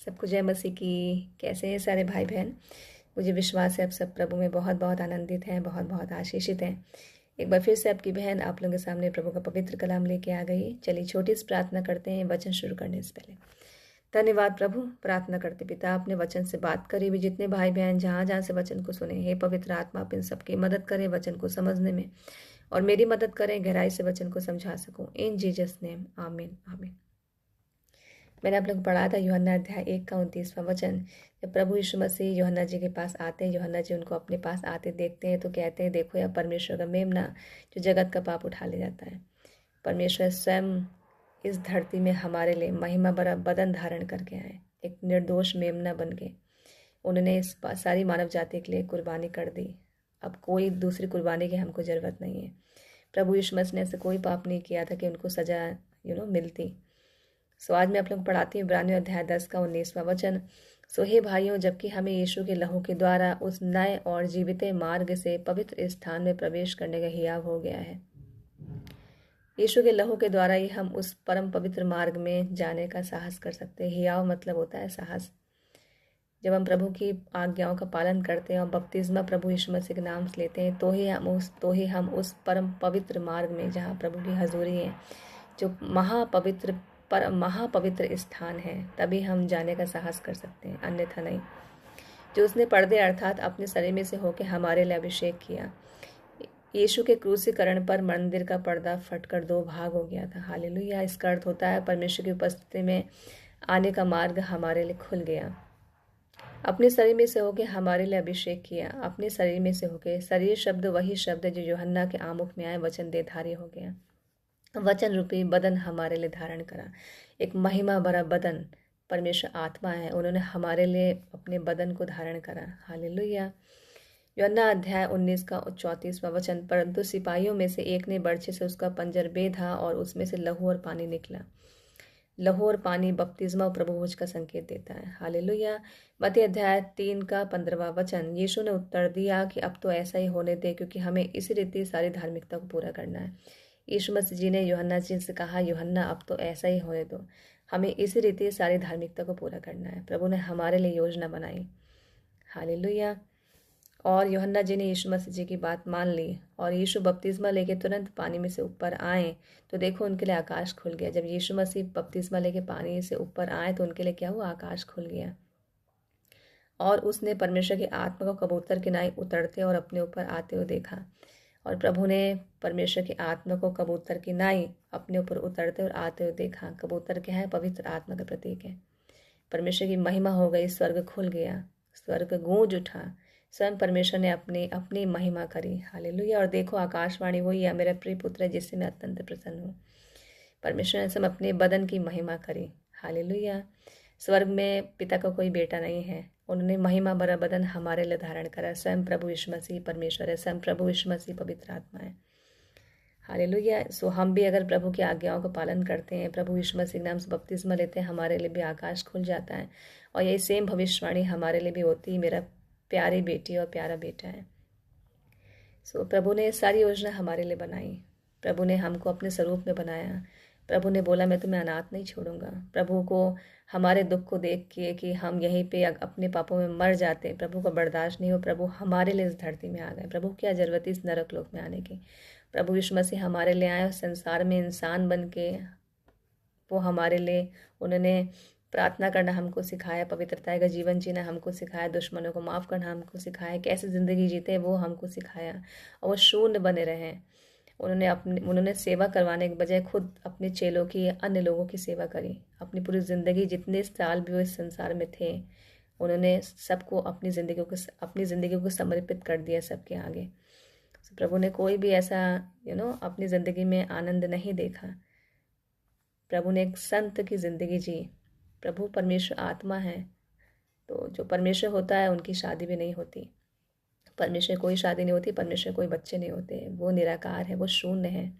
सबको जय मसीह की। कैसे हैं सारे भाई बहन? मुझे विश्वास है आप सब प्रभु में बहुत बहुत आनंदित हैं, बहुत बहुत आशीषित हैं। एक बार फिर से आपकी बहन आप लोगों के सामने प्रभु का पवित्र कलाम लेके आ गई। चलिए छोटी सी प्रार्थना करते हैं वचन शुरू करने से पहले। धन्यवाद प्रभु। प्रार्थना करते पिता, आपने वचन से बात करी भी जितने भाई बहन जहाँ जहाँ से वचन को सुने, हे पवित्र आत्मा आप इन सबकी मदद करें वचन को समझने में, और मेरी मदद करें गहराई से वचन को समझा सकूं। इन जीसस नेम आमीन आमीन। मैंने आप लोग को पढ़ा था यूहन्ना अध्याय 1 का 29वां वचन। जब प्रभु यीशु मसीह यूहन्ना जी के पास आते हैं, यूहन्ना जी उनको अपने पास आते देखते हैं तो कहते हैं, देखो यह परमेश्वर का मेमना जो जगत का पाप उठा ले जाता है। परमेश्वर स्वयं इस धरती में हमारे लिए महिमा भरा बदन धारण करके आए, एक निर्दोष मेमना बन के उन्होंने इस सारी मानव जाति के लिए कुर्बानी कर दी। अब कोई दूसरी कुर्बानी की हमको ज़रूरत नहीं है। प्रभु यीशु मसीह ने ऐसे कोई पाप नहीं किया था कि उनको सजा मिलती। सो आज मैं आप लोग पढ़ाती हूँ इब्रानियों अध्याय 10 का 19वां वचन। सो हे भाइयों, जबकि हमें यीशु के लहू के द्वारा उस नए और जीवित मार्ग से पवित्र स्थान में प्रवेश करने का हियाव हो गया है। यीशु के लहू के द्वारा ही हम उस परम पवित्र मार्ग में जाने का साहस कर सकते हैं। हियाव मतलब होता है साहस। जब हम प्रभु की आज्ञाओं का पालन करते हैं और बपतिस्मा प्रभु यीशु मसीह के नाम से लेते हैं तो ही हम उस परम पवित्र मार्ग में, जहाँ प्रभु की हजूरी है, जो महापवित्र स्थान है, तभी हम जाने का साहस कर सकते हैं, अन्यथा नहीं। जो उसने पर्दे अर्थात अपने शरीर में से होकर हमारे लिए अभिषेक किया। यीशु के क्रूसीकरण पर मंदिर का पर्दा फटकर 2 भाग हो गया था। हालेलुया। इसका अर्थ होता है परमेश्वर की उपस्थिति में आने का मार्ग हमारे लिए खुल गया। अपने शरीर में से होकर हमारे लिए अभिषेक किया। अपने शरीर में से होकर, शरीर शब्द वही शब्द है जो यूहन्ना के आमुख में आए, वचन देहधारी हो गया। वचन रूपी बदन हमारे लिए धारण करा, एक महिमा भरा बदन। परमेश्वर आत्मा है, उन्होंने हमारे लिए अपने बदन को धारण करा। हालेलुया। यूहन्ना अध्याय 19 का 34वां वचन। परंतु सिपाहियों में से एक ने बर्छे से उसका पंजर बेधा और उसमें से लहू और पानी निकला। लहू और पानी बपतिस्मा और प्रभुभोज का संकेत देता है। हालेलुया। मत्ती अध्याय 3 का 15वां वचन। यीशु ने उत्तर दिया कि अब तो ऐसा ही होने दे, क्योंकि हमें इसी रीति सारी धार्मिकता को पूरा करना है। यीशु मसीह जी ने यूहन्ना जी से कहा, यूहन्ना अब तो ऐसा ही होने दो, हमें इसी रीति सारी धार्मिकता को पूरा करना है। प्रभु ने हमारे लिए योजना बनाई। हालेलुया। और यूहन्ना जी ने यीशु मसीह जी की बात मान ली और यीशु बपतिस्मा लेके तुरंत पानी में से ऊपर आए तो देखो उनके लिए आकाश खुल गया। जब यीशु मसीह बपतिस्मा लेके पानी से ऊपर आए तो उनके लिए क्या हुआ? आकाश खुल गया। और उसने परमेश्वर की आत्मा को कबूतर की नाई उतरते और अपने ऊपर आते हुए देखा। और प्रभु ने परमेश्वर की आत्मा को कबूतर की नाई अपने ऊपर उतरते और आते हुए देखा। कबूतर क्या है? पवित्र आत्मा का प्रतीक है। परमेश्वर की महिमा हो गई, स्वर्ग खुल गया, स्वर्ग गूंज उठा, स्वयं परमेश्वर ने अपनी महिमा करी। हालेलुया। और देखो आकाशवाणी वही है, मेरा प्रिय पुत्र है जिससे मैं अत्यंत प्रसन्न हूँ। परमेश्वर ने सब अपने बदन की महिमा करी। हालेलुया। स्वर्ग में पिता का कोई बेटा नहीं है, उन्होंने महिमा भरा बदन हमारे लिए धारण करा। स्वयं प्रभु यीशु मसीह परमेश्वर है, स्वयं प्रभु यीशु मसीह पवित्र आत्मा है। हालेलुया। सो हम भी अगर प्रभु की आज्ञाओं का पालन करते हैं, प्रभु यीशु मसीह के नाम से बपतिस्मा लेते हैं, हमारे लिए भी आकाश खुल जाता है। और यही सेम भविष्यवाणी हमारे लिए भी होती है, मेरा प्यारी बेटी और प्यारा बेटा है। सो प्रभु ने सारी योजना हमारे लिए बनाई। प्रभु ने हमको अपने स्वरूप में बनाया। प्रभु ने बोला मैं तुम्हें अनाथ नहीं छोड़ूंगा। प्रभु को हमारे दुख को देख के कि हम यहीं पे अपने पापों में मर जाते, प्रभु को बर्दाश्त नहीं हो। प्रभु हमारे लिए इस धरती में आ गए। प्रभु क्या जरूरत है इस नरक लोक में आने की? प्रभु यीशु मसीह हमारे लिए आए, संसार में इंसान बन के वो हमारे लिए, उन्होंने प्रार्थना करना हमको सिखाया, पवित्रता का जीवन जीना हमको सिखाया, दुश्मनों को माफ़ करना हमको सिखाया, कैसे ज़िंदगी जीते वो हमको सिखाया। और वो शून्य बने रहें। उन्होंने सेवा करवाने के बजाय खुद अपने चेलों की, अन्य लोगों की सेवा करी। अपनी पूरी ज़िंदगी, जितने साल भी वो इस संसार में थे, उन्होंने सबको अपनी ज़िंदगी को समर्पित कर दिया सबके आगे। प्रभु ने कोई भी ऐसा अपनी ज़िंदगी में आनंद नहीं देखा। प्रभु ने एक संत की ज़िंदगी जी। प्रभु परमेश्वर आत्मा है, तो जो परमेश्वर होता है उनकी शादी भी नहीं होती। परमेश्वर कोई शादी नहीं होती, परमेश्वर कोई बच्चे नहीं होते। वो निराकार है, वो शून्य है,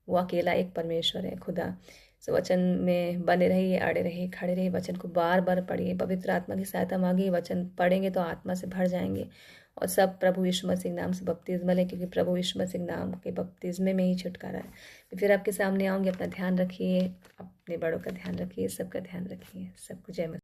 वो अकेला एक परमेश्वर है, खुदा। सो वचन में बने रहिए, अड़े रहिए, खड़े रहिए, वचन को बार बार पढ़िए, पवित्र आत्मा की सहायता मांगिए। वचन पढ़ेंगे तो आत्मा से भर जाएंगे और सब प्रभु यीशु मसीह नाम से बपतिस्मा लें, क्योंकि प्रभु यीशु मसीह नाम के बपतिस्मे में ही छुटकारा है। फिर आपके सामने आऊँगी। अपना ध्यान रखिए, अपने बड़ों का ध्यान रखिए, सबका ध्यान रखिए। सबको जय मसीह।